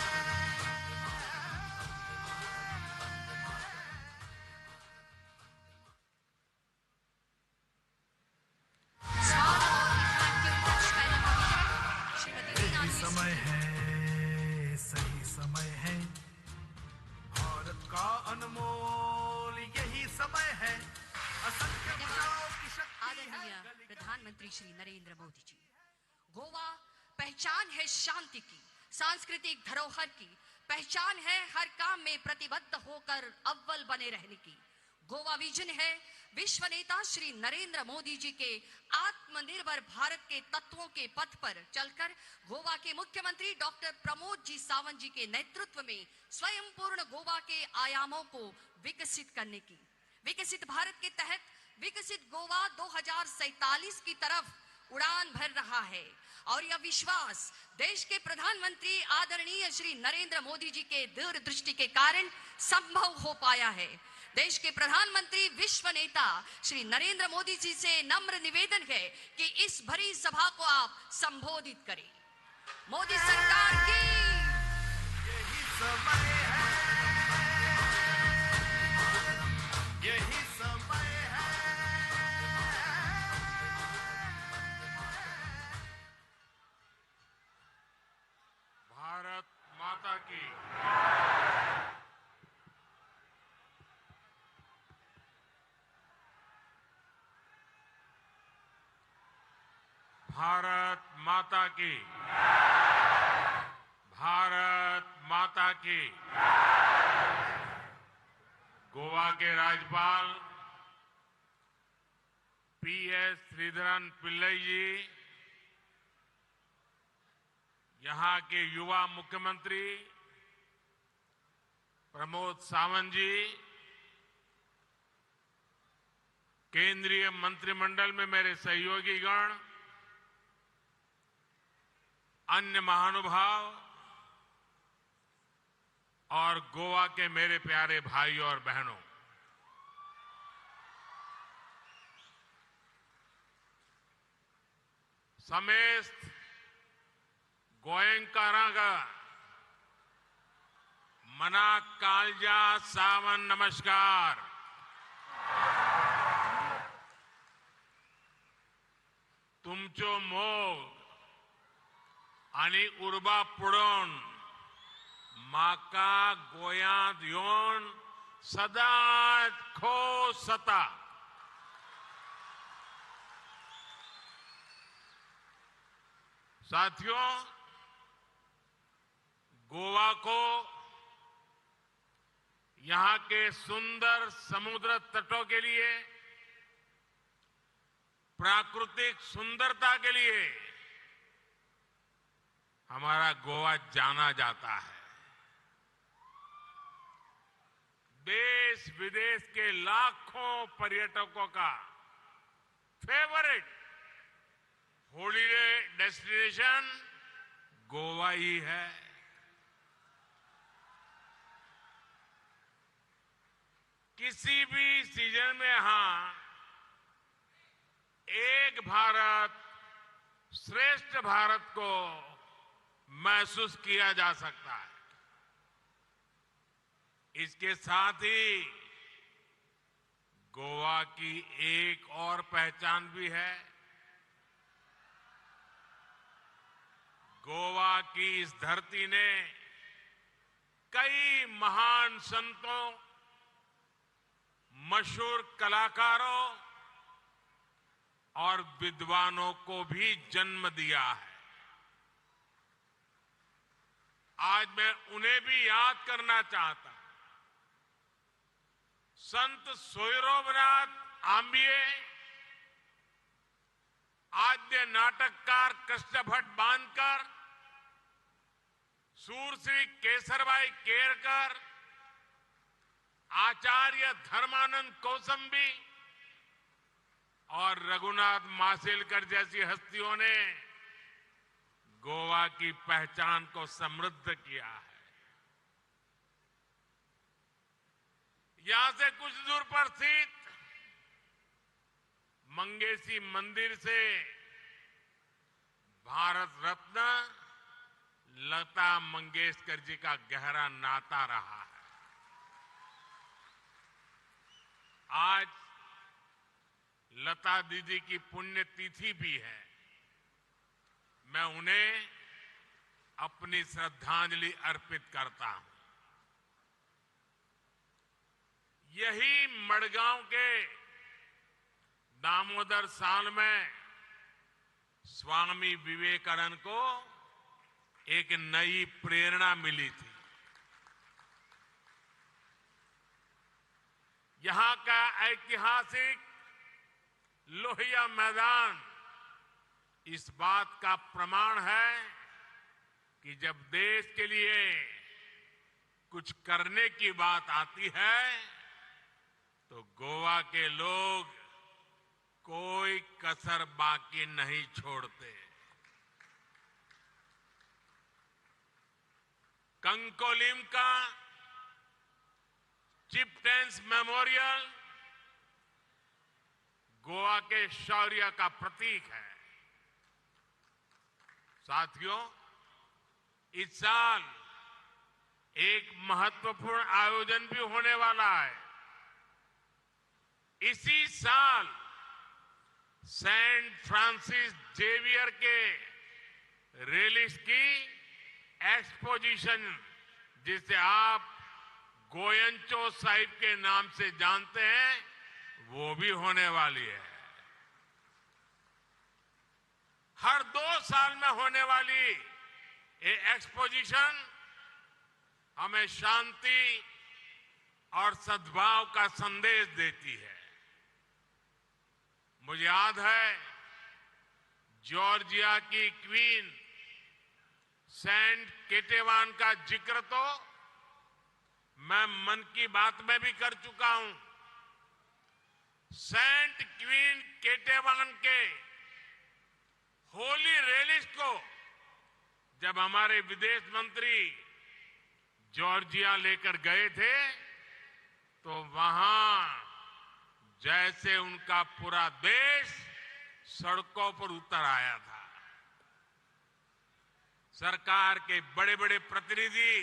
स्मार्ट और इंटरैक्टिव टच पैनल का वितरण श्रीमती लीना यही लुइस समय है, सही समय है, भारत का अनमोल यही समय है। असंख्य भुजाओं की शक्ति आदरणीय है। प्रधानमंत्री श्री नरेंद्र मोदी जी। गोवा पहचान है शांति की, सांस्कृतिक धरोहर की, पहचान है हर काम में प्रतिबद्ध होकर अव्वल बने रहने की। गोवा विजन है विश्व नेता श्री नरेंद्र मोदी जी के आत्मनिर्भर भारत के तत्वों के पथ पर चलकर गोवा के मुख्यमंत्री डॉक्टर प्रमोद जी सावंत जी के नेतृत्व में स्वयं पूर्ण गोवा के आयामों को विकसित करने की। विकसित भारत के तहत विकसित गोवा 2047 की तरफ उड़ान भर रहा है और यह विश्वास देश के प्रधानमंत्री आदरणीय श्री नरेंद्र मोदी जी के दूरदृष्टि के कारण संभव हो पाया है। देश के प्रधानमंत्री विश्व नेता श्री नरेंद्र मोदी जी से नम्र निवेदन है कि इस भरी सभा को आप संबोधित करें। मोदी सरकार की यही समय है, यही समय है। भारत माता की भारत माता की, भारत माता की। गोवा के राज्यपाल पीएस श्रीधरन पिल्लई जी, यहां के युवा मुख्यमंत्री प्रमोद सावंत जी, केंद्रीय मंत्रिमंडल में मेरे सहयोगीगण, अन्य महानुभाव और गोवा के मेरे प्यारे भाई और बहनों, समेस्त गोयंकारागा मना कालजा सावन नमस्कार। तुमचो मोग आणि उर्बा पुढून माका गोयांत येवन सदांच खोस जाता। साथियों, गोवा को यहां के सुंदर समुद्र तटों के लिए, प्राकृतिक सुंदरता के लिए हमारा गोवा जाना जाता है। देश विदेश के लाखों पर्यटकों का फेवरेट हॉलिडे डेस्टिनेशन गोवा ही है। किसी भी सीजन में यहां एक भारत श्रेष्ठ भारत को महसूस किया जा सकता है। इसके साथ ही गोवा की एक और पहचान भी है। गोवा की इस धरती ने कई महान संतों, मशहूर कलाकारों और विद्वानों को भी जन्म दिया है। आज मैं उन्हें भी याद करना चाहता हूं। संत सोयरोबनाथ आंबिये, आद्य नाटककार कृष्णभट्ट बानकर, सूरश्री केसरबाई केरकर, आचार्य धर्मानंद कौसंबी और रघुनाथ माशेलकर जैसी हस्तियों ने गोवा की पहचान को समृद्ध किया है। यहां से कुछ दूर पर स्थित मंगेशी मंदिर से भारत रत्न लता मंगेशकर जी का गहरा नाता रहा है। आज लता दीदी की पुण्यतिथि भी है। मैं उन्हें अपनी श्रद्धांजलि अर्पित करता हूं। यही मडगांव के दामोदर साल में स्वामी विवेकानंद को एक नई प्रेरणा मिली थी। यहां का ऐतिहासिक लोहिया मैदान इस बात का प्रमाण है कि जब देश के लिए कुछ करने की बात आती है तो गोवा के लोग कोई कसर बाकी नहीं छोड़ते। कंकोलिम का चिपटेंस मेमोरियल गोवा के शौर्य का प्रतीक है। साथियों, इस साल एक महत्वपूर्ण आयोजन भी होने वाला है। इसी साल सेंट फ्रांसिस जेवियर के रेलिस की एक्सपोजिशन, जिसे आप गोयंचो साहिब के नाम से जानते हैं, वो भी होने वाली है। हर 2 साल में होने वाली ये एक्सपोजिशन हमें शांति और सद्भाव का संदेश देती है। मुझे याद है जॉर्जिया की क्वीन सेंट केटेवान का जिक्र तो मैं मन की बात में भी कर चुका हूं। सेंट क्वीन केटेवान के होली रेलिस को जब हमारे विदेश मंत्री जॉर्जिया लेकर गए थे तो वहां जैसे उनका पूरा देश सड़कों पर उतर आया था। सरकार के बड़े बड़े प्रतिनिधि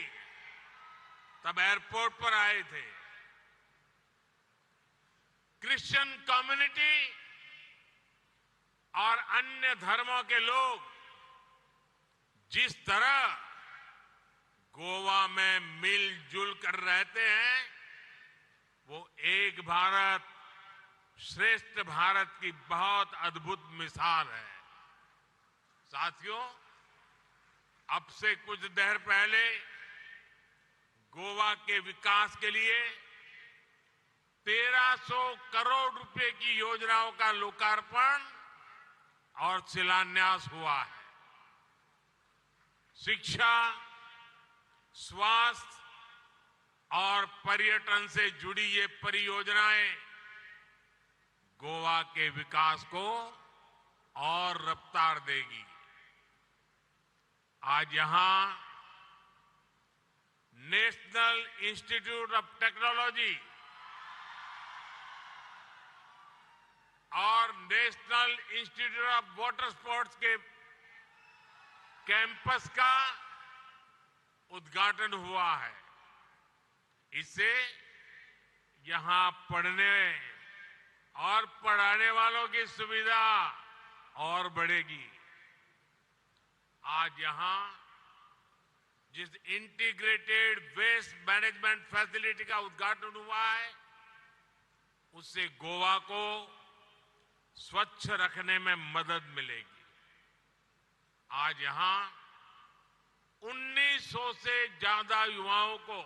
तब एयरपोर्ट पर आए थे। क्रिश्चियन कम्युनिटी और अन्य धर्मों के लोग जिस तरह गोवा में मिलजुल कर रहते हैं वो एक भारत श्रेष्ठ भारत की बहुत अद्भुत मिसाल है। साथियों, अब से कुछ देर पहले गोवा के विकास के लिए 1300 करोड़ रुपए की योजनाओं का लोकार्पण और शिलान्यास हुआ है। शिक्षा, स्वास्थ्य और पर्यटन से जुड़ी ये परियोजनाएं गोवा के विकास को और रफ्तार देगी। आज यहां नेशनल इंस्टीट्यूट ऑफ टेक्नोलॉजी और national institute of water sports के कैंपस का उद्घाटन हुआ है। इससे यहां पढ़ने और पढ़ाने वालों की सुविधा और बढ़ेगी। आज यहां जिस इंटीग्रेटेड वेस्ट मैनेजमेंट फैसिलिटी का उद्घाटन हुआ है उससे गोवा को स्वच्छ रखने में मदद मिलेगी। आज यहां 1900 से ज्यादा युवाओं को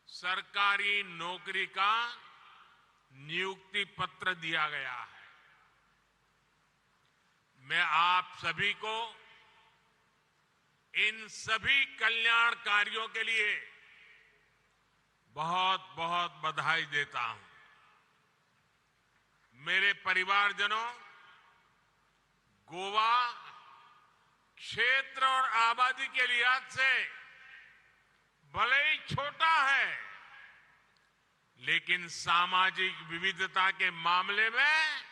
सरकारी नौकरी का नियुक्ति पत्र दिया गया है। मैं आप सभी को इन सभी कल्याण कार्यों के लिए बहुत बहुत बधाई देता हूं। मेरे परिवारजनों, गोवा क्षेत्र और आबादी के लिहाज से भले ही छोटा है लेकिन सामाजिक विविधता के मामले में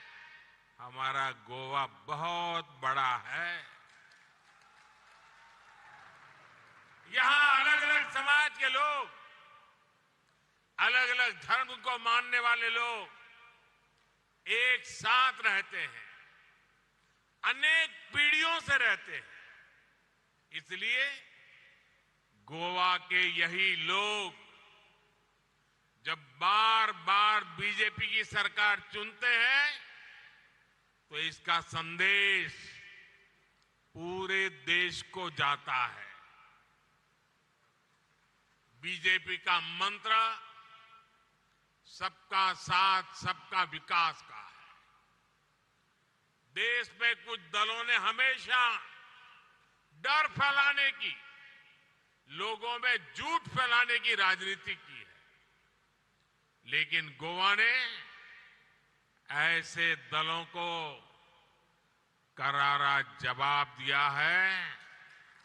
हमारा गोवा बहुत बड़ा है। यहां अलग अलग समाज के लोग, अलग अलग धर्म को मानने वाले लोग एक साथ रहते हैं, अनेक पीढ़ियों से रहते हैं। इसलिए गोवा के यही लोग जब बार बार बीजेपी की सरकार चुनते हैं तो इसका संदेश पूरे देश को जाता है। बीजेपी का मंत्र सबका साथ सबका विकास का है। देश में कुछ दलों ने हमेशा डर फैलाने की, लोगों में झूठ फैलाने की राजनीति की है, लेकिन गोवा ने ऐसे दलों को करारा जवाब दिया है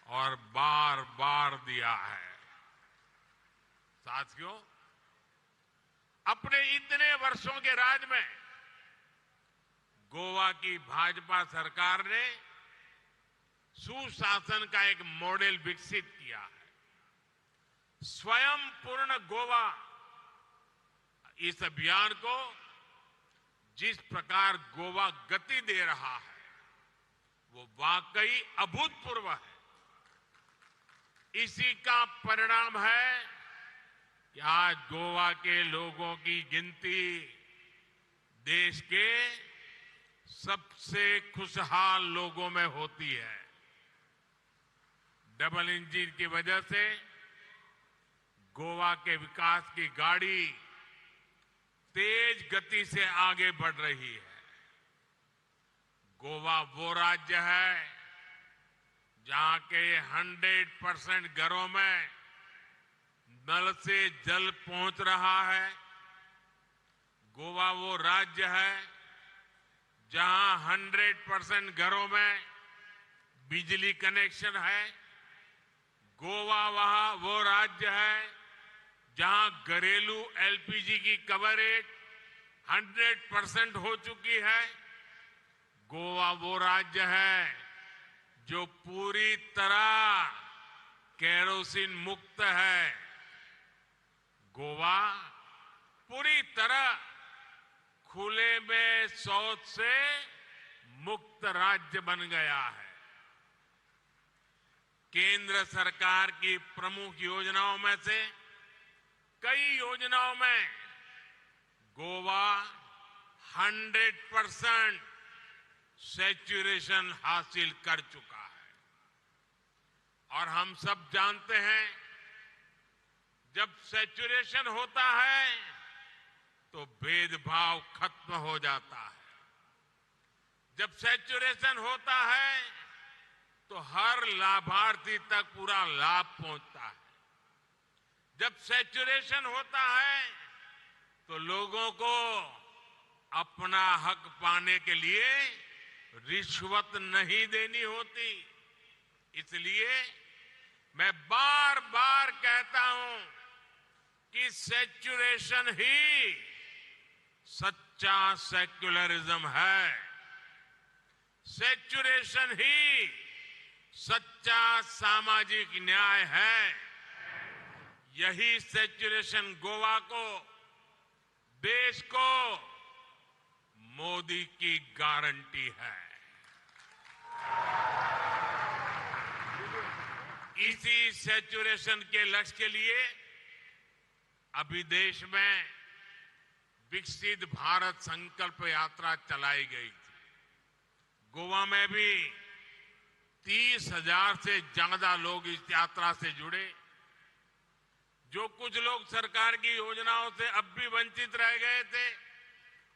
और बार बार दिया है। साथियों, अपने इतने वर्षों के राज में गोवा की भाजपा सरकार ने सुशासन का एक मॉडल विकसित किया है। स्वयं पूर्ण गोवा इस अभियान को जिस प्रकार गोवा गति दे रहा है वो वाकई अभूतपूर्व है। इसी का परिणाम है कि आज गोवा के लोगों की गिनती देश के सबसे खुशहाल लोगों में होती है। डबल इंजन की वजह से गोवा के विकास की गाड़ी तेज गति से आगे बढ़ रही है। गोवा वो राज्य है जहां के 100% घरों में नल से जल पहुंच रहा है। गोवा वो राज्य है जहां 100% घरों में बिजली कनेक्शन है। गोवा वो राज्य है जहां घरेलू एलपीजी की कवरेज 100% हो चुकी है। गोवा वो राज्य है जो पूरी तरह केरोसिन मुक्त है। गोवा पूरी तरह खुले में शौच से मुक्त राज्य बन गया है। केंद्र सरकार की प्रमुख योजनाओं में से कई योजनाओं में गोवा 100% सैचुरेशन हासिल कर चुका है। और हम सब जानते हैं जब सैचुरेशन होता है तो भेदभाव खत्म हो जाता है। जब सैचुरेशन होता है तो हर लाभार्थी तक पूरा लाभ पहुंचता है। जब सैचुरेशन होता है तो लोगों को अपना हक पाने के लिए रिश्वत नहीं देनी होती। इसलिए मैं बार बार कहता हूं कि सैचुरेशन ही सच्चा सेक्युलरिज्म है। सैचुरेशन ही सच्चा सामाजिक न्याय है। यही सैचुरेशन गोवा को, देश को मोदी की गारंटी है। इसी सैचुरेशन के लक्ष्य के लिए अभी देश में विकसित भारत संकल्प यात्रा चलाई गई थी। गोवा में भी 30,000 से ज्यादा लोग इस यात्रा से जुड़े। जो कुछ लोग सरकार की योजनाओं से अब भी वंचित रह गए थे,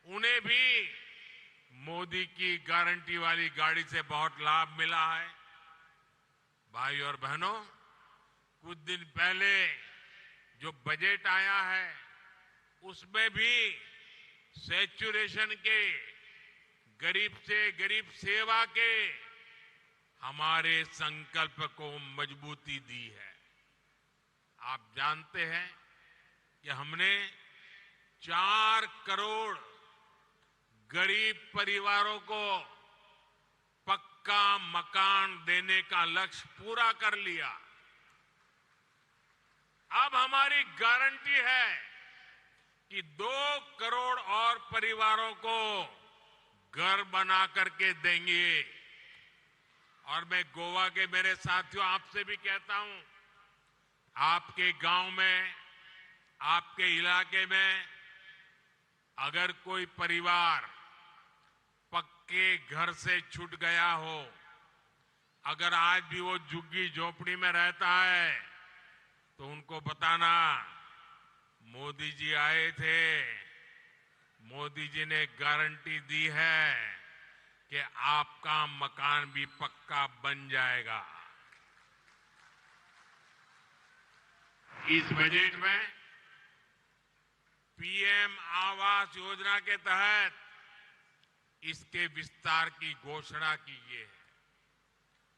उन्हें भी मोदी की गारंटी वाली गाड़ी से बहुत लाभ मिला है। भाई और बहनों, कुछ दिन पहले जो बजट आया है उसमें भी सैचुरेशन के, गरीब से गरीब सेवा के हमारे संकल्प को मजबूती दी है। आप जानते हैं कि हमने 4 करोड़ गरीब परिवारों को पक्का मकान देने का लक्ष्य पूरा कर लिया। अब हमारी गारंटी है कि 2 करोड़ और परिवारों को घर बना करके देंगे। और मैं गोवा के मेरे साथियों आपसे भी कहता हूं, आपके गांव में, आपके इलाके में अगर कोई परिवार पक्के घर से छूट गया हो, अगर आज भी वो झुग्गी झोपड़ी में रहता है, तो उनको बताना मोदी जी आए थे, मोदी जी ने गारंटी दी है कि आपका मकान भी पक्का बन जाएगा। इस बजट में पीएम आवास योजना के तहत इसके विस्तार की घोषणा की है।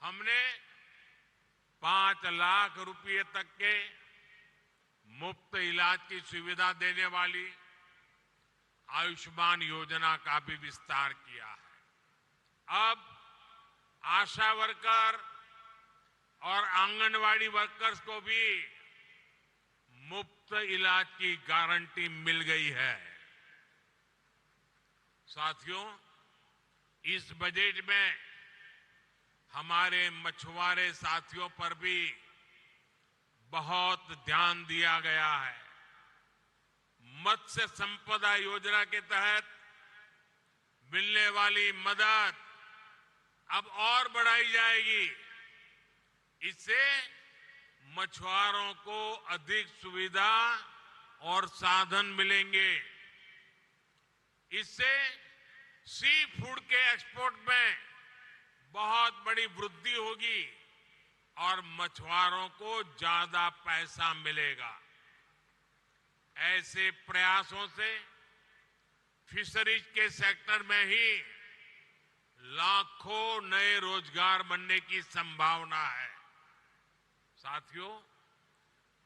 हमने 5 लाख रुपए तक के मुफ्त इलाज की सुविधा देने वाली आयुष्मान योजना का भी विस्तार किया है। अब आशा वर्कर और आंगनवाड़ी वर्कर्स को भी मुफ्त इलाज की गारंटी मिल गई है। साथियों, इस बजट में हमारे मछुआरे साथियों पर भी बहुत ध्यान दिया गया है। मत्स्य संपदा योजना के तहत मिलने वाली मदद अब और बढ़ाई जाएगी। इससे मछुआरों को अधिक सुविधा और साधन मिलेंगे। इससे सी फूड के एक्सपोर्ट में बहुत बड़ी वृद्धि होगी और मछुआरों को ज्यादा पैसा मिलेगा। ऐसे प्रयासों से फिशरीज के सेक्टर में ही लाखों नए रोजगार बनने की संभावना है। साथियों,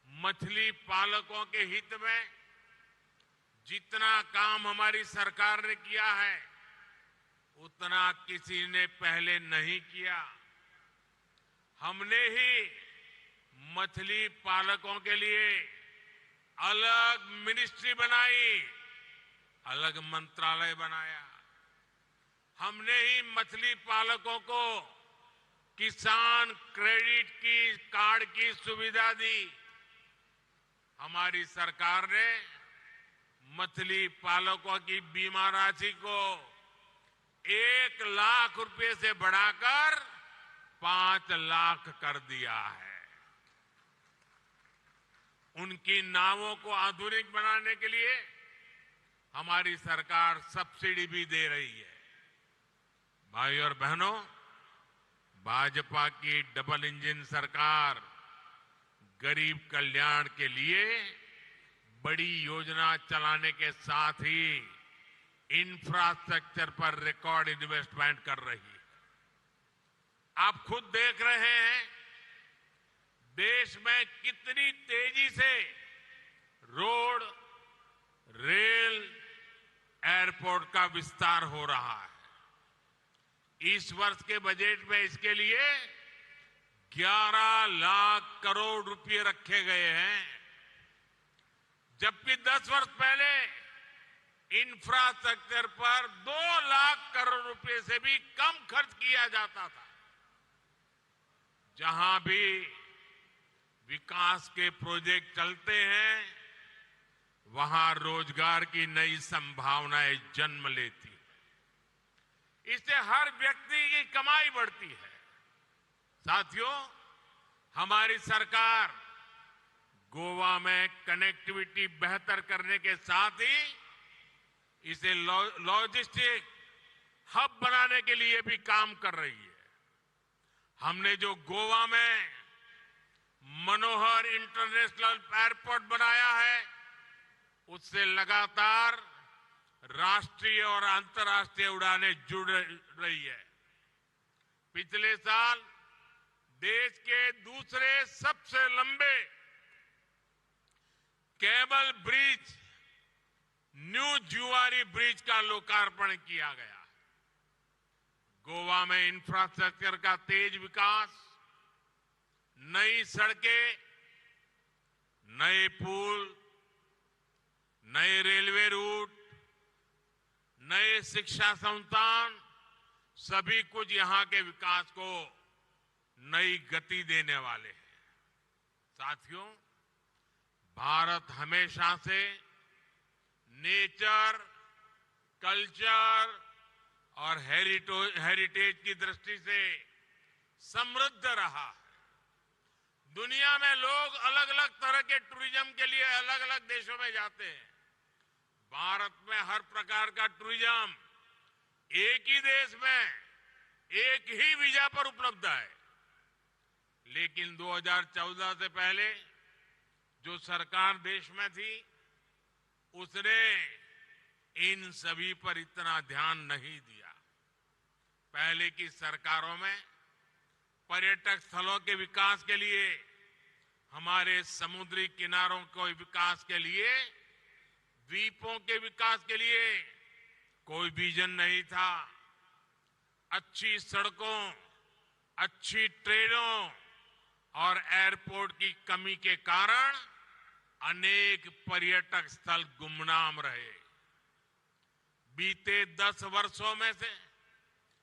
मछली पालकों के हित में जितना काम हमारी सरकार ने किया है उतना किसी ने पहले नहीं किया। हमने ही मछली पालकों के लिए अलग मिनिस्ट्री बनाई, अलग मंत्रालय बनाया। हमने ही मछली पालकों को किसान क्रेडिट की कार्ड की सुविधा दी। हमारी सरकार ने मछली पालकों की बीमा राशि को 1 लाख रुपए से बढ़ाकर 5 लाख कर दिया है। उनकी नावों को आधुनिक बनाने के लिए हमारी सरकार सब्सिडी भी दे रही है। भाई और बहनों, भाजपा की डबल इंजन सरकार गरीब कल्याण के लिए बड़ी योजना चलाने के साथ ही इंफ्रास्ट्रक्चर पर रिकॉर्ड इन्वेस्टमेंट कर रही है। आप खुद देख रहे हैं देश में कितनी तेजी से रोड, रेल, एयरपोर्ट का विस्तार हो रहा है। इस वर्ष के बजट में इसके लिए 11 लाख करोड़ रुपए रखे गए हैं, जबकि 10 वर्ष पहले इंफ्रास्ट्रक्चर पर 2 लाख करोड़ रुपए से भी कम खर्च किया जाता था। जहां भी विकास के प्रोजेक्ट चलते हैं वहां रोजगार की नई संभावनाएं जन्म लेती है। इससे हर व्यक्ति की कमाई बढ़ती है। साथियों, हमारी सरकार गोवा में कनेक्टिविटी बेहतर करने के साथ ही इसे लॉजिस्टिक हब बनाने के लिए भी काम कर रही है। हमने जो गोवा में मनोहर इंटरनेशनल एयरपोर्ट बनाया है उससे लगातार राष्ट्रीय और अंतर्राष्ट्रीय उड़ानें जुड़ रही है। पिछले साल देश के दूसरे सबसे लंबे केबल ब्रिज न्यू जुआरी ब्रिज का लोकार्पण किया गया। गोवा में इंफ्रास्ट्रक्चर का तेज विकास, नई सड़कें, नए पुल, नए रेलवे रूट, नए शिक्षा संस्थान, सभी कुछ यहां के विकास को नई गति देने वाले हैं। साथियों, भारत हमेशा से नेचर, कल्चर और हेरिटेज की दृष्टि से समृद्ध रहा है। दुनिया में लोग अलग अलग तरह के टूरिज्म के लिए अलग अलग देशों में जाते हैं। भारत में हर प्रकार का टूरिज्म एक ही देश में एक ही वीजा पर उपलब्ध है। लेकिन 2014 से पहले जो सरकार देश में थी उसने इन सभी पर इतना ध्यान नहीं दिया। पहले की सरकारों में पर्यटक स्थलों के विकास के लिए, हमारे समुद्री किनारों के विकास के लिए, द्वीपों के विकास के लिए कोई विजन नहीं था। अच्छी सड़कों, अच्छी ट्रेनों और एयरपोर्ट की कमी के कारण अनेक पर्यटक स्थल गुमनाम रहे। बीते 10 वर्षों में से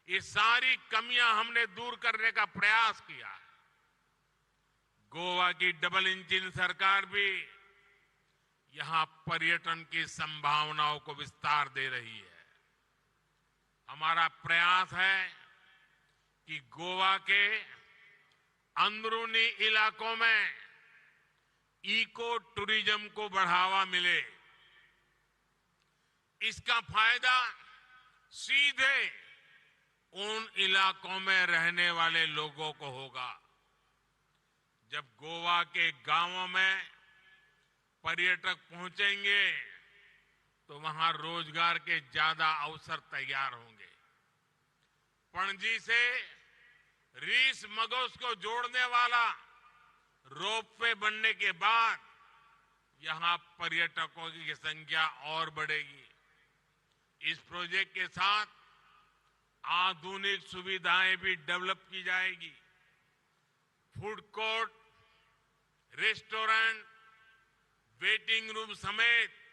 ये सारी कमियां हमने दूर करने का प्रयास किया। गोवा की डबल इंजन सरकार भी यहां पर्यटन की संभावनाओं को विस्तार दे रही है। हमारा प्रयास है कि गोवा के अंदरूनी इलाकों में इको टूरिज्म को बढ़ावा मिले। इसका फायदा सीधे उन इलाकों में रहने वाले लोगों को होगा। जब गोवा के गांवों में पर्यटक पहुंचेंगे तो वहां रोजगार के ज्यादा अवसर तैयार होंगे। पणजी से रीस मगोस को जोड़ने वाला रोपवे बनने के बाद यहां पर्यटकों की संख्या और बढ़ेगी। इस प्रोजेक्ट के साथ आधुनिक सुविधाएं भी डेवलप की जाएगी। Food court, restaurant, waiting room समेत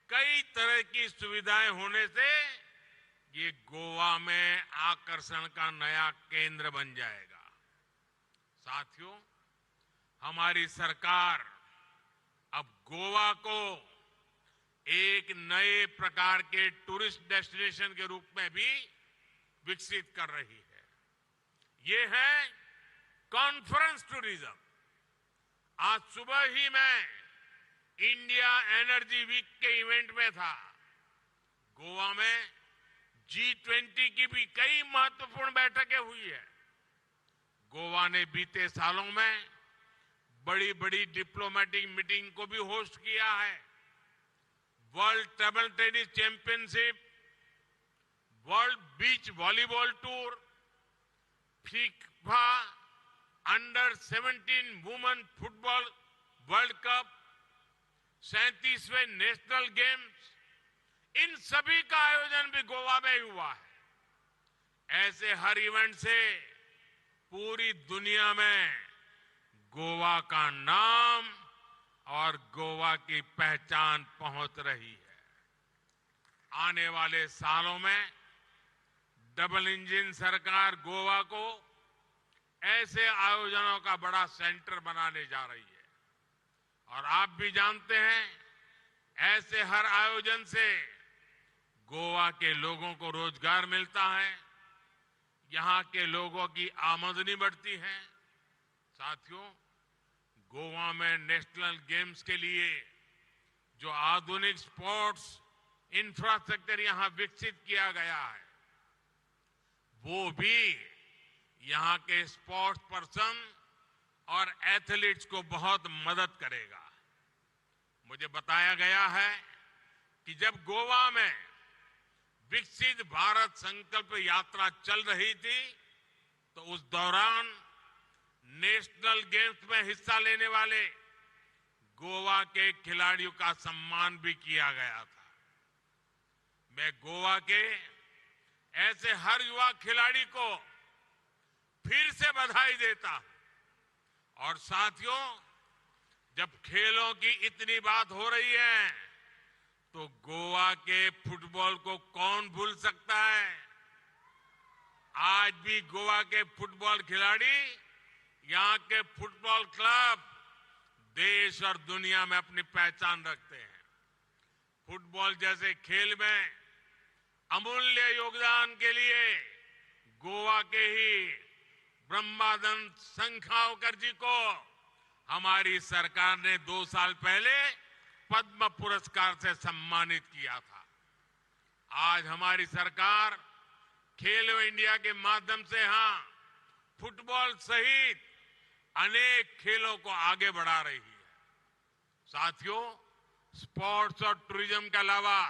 कई तरह की सुविधाएं होने से ये गोवा में आकर्षण का नया केंद्र बन जाएगा। साथियों, हमारी सरकार अब गोवा को एक नए प्रकार के टूरिस्ट डेस्टिनेशन के रूप में भी विकसित कर रही है। ये है कॉन्फ्रेंस टूरिज्म। आज सुबह ही मैं इंडिया एनर्जी वीक के इवेंट में था। गोवा में G20 की भी कई महत्वपूर्ण बैठकें हुई है। गोवा ने बीते सालों में बड़ी बड़ी डिप्लोमेटिक मीटिंग को भी होस्ट किया है। World table tennis championship, world beach volleyball tour, FIFA under 17 women football world cup, 37वें नेशनल गेम्स, इन सभी का आयोजन भी गोवा में हुआ है। ऐसे हर इवेंट से पूरी दुनिया में गोवा का नाम और गोवा की पहचान पहुंच रही है। आने वाले सालों में डबल इंजन सरकार गोवा को ऐसे आयोजनों का बड़ा सेंटर बनाने जा रही है। और आप भी जानते हैं, ऐसे हर आयोजन से गोवा के लोगों को रोजगार मिलता है, यहां के लोगों की आमदनी बढ़ती है। साथियों, गोवा में नेशनल गेम्स के लिए जो आधुनिक स्पोर्ट्स इंफ्रास्ट्रक्चर यहां विकसित किया गया है, वो भी यहां के स्पोर्ट्स पर्सन और एथलीट्स को बहुत मदद करेगा। मुझे बताया गया है कि जब गोवा में विकसित भारत संकल्प यात्रा चल रही थी तो उस दौरान नेशनल गेम्स में हिस्सा लेने वाले गोवा के खिलाड़ियों का सम्मान भी किया गया था। मैं गोवा के ऐसे हर युवा खिलाड़ी को फिर से बधाई देता हूं। और साथियों, जब खेलों की इतनी बात हो रही है तो गोवा के फुटबॉल को कौन भूल सकता है। आज भी गोवा के फुटबॉल खिलाड़ी, यहां के फुटबॉल क्लब देश और दुनिया में अपनी पहचान रखते हैं। फुटबॉल जैसे खेल में अमूल्य योगदान के लिए गोवा के ही ब्रह्मानंद संखावकर जी को हमारी सरकार ने 2 साल पहले पद्म पुरस्कार से सम्मानित किया था। आज हमारी सरकार खेलो इंडिया के माध्यम से यहां फुटबॉल सहित अनेक खेलों को आगे बढ़ा रही है। साथियों, स्पोर्ट्स और टूरिज्म के अलावा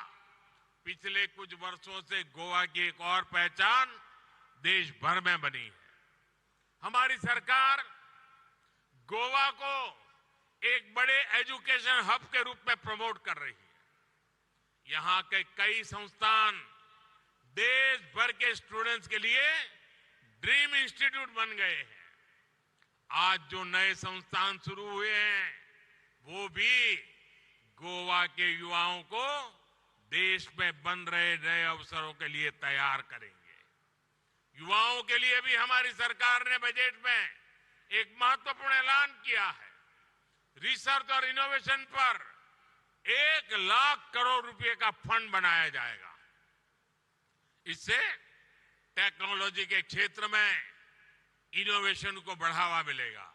पिछले कुछ वर्षों से गोवा की एक और पहचान देश भर में बनी है। हमारी सरकार गोवा को एक बड़े एजुकेशन हब के रूप में प्रमोट कर रही है। यहां के कई संस्थान देश भर के स्टूडेंट्स के लिए ड्रीम इंस्टीट्यूट बन गए हैं। आज जो नए संस्थान शुरू हुए हैं वो भी गोवा के युवाओं को देश में बन रहे नए अवसरों के लिए तैयार करेंगे। युवाओं के लिए भी हमारी सरकार ने बजट में एक महत्वपूर्ण ऐलान किया है। रिसर्च और इनोवेशन पर 1 लाख करोड़ रुपए का फंड बनाया जाएगा। इससे टेक्नोलॉजी के क्षेत्र में इनोवेशन को बढ़ावा मिलेगा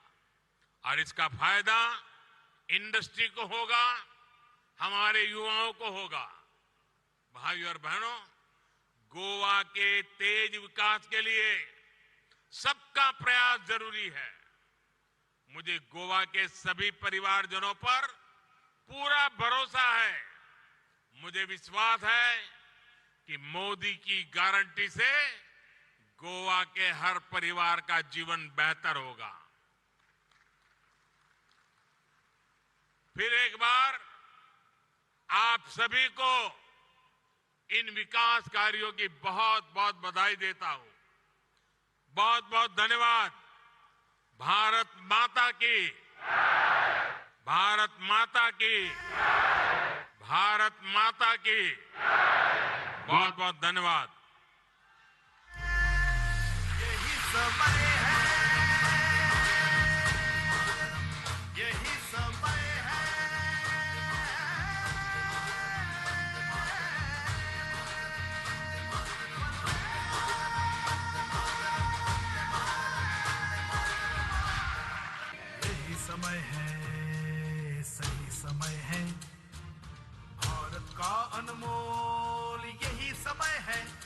और इसका फायदा इंडस्ट्री को होगा, हमारे युवाओं को होगा। भाइयों और बहनों, गोवा के तेज विकास के लिए सबका प्रयास जरूरी है। मुझे गोवा के सभी परिवारजनों पर पूरा भरोसा है। मुझे विश्वास है कि मोदी की गारंटी से गोवा के हर परिवार का जीवन बेहतर होगा। फिर एक बार आप सभी को इन विकास कार्यों की बहुत बहुत बधाई देता हूं। बहुत बहुत धन्यवाद। भारत माता की, भारत माता की, भारत माता की। बहुत बहुत धन्यवाद। यही समय है, यही समय है, यही समय है, सही समय है, भारत का अनमोल यही समय है।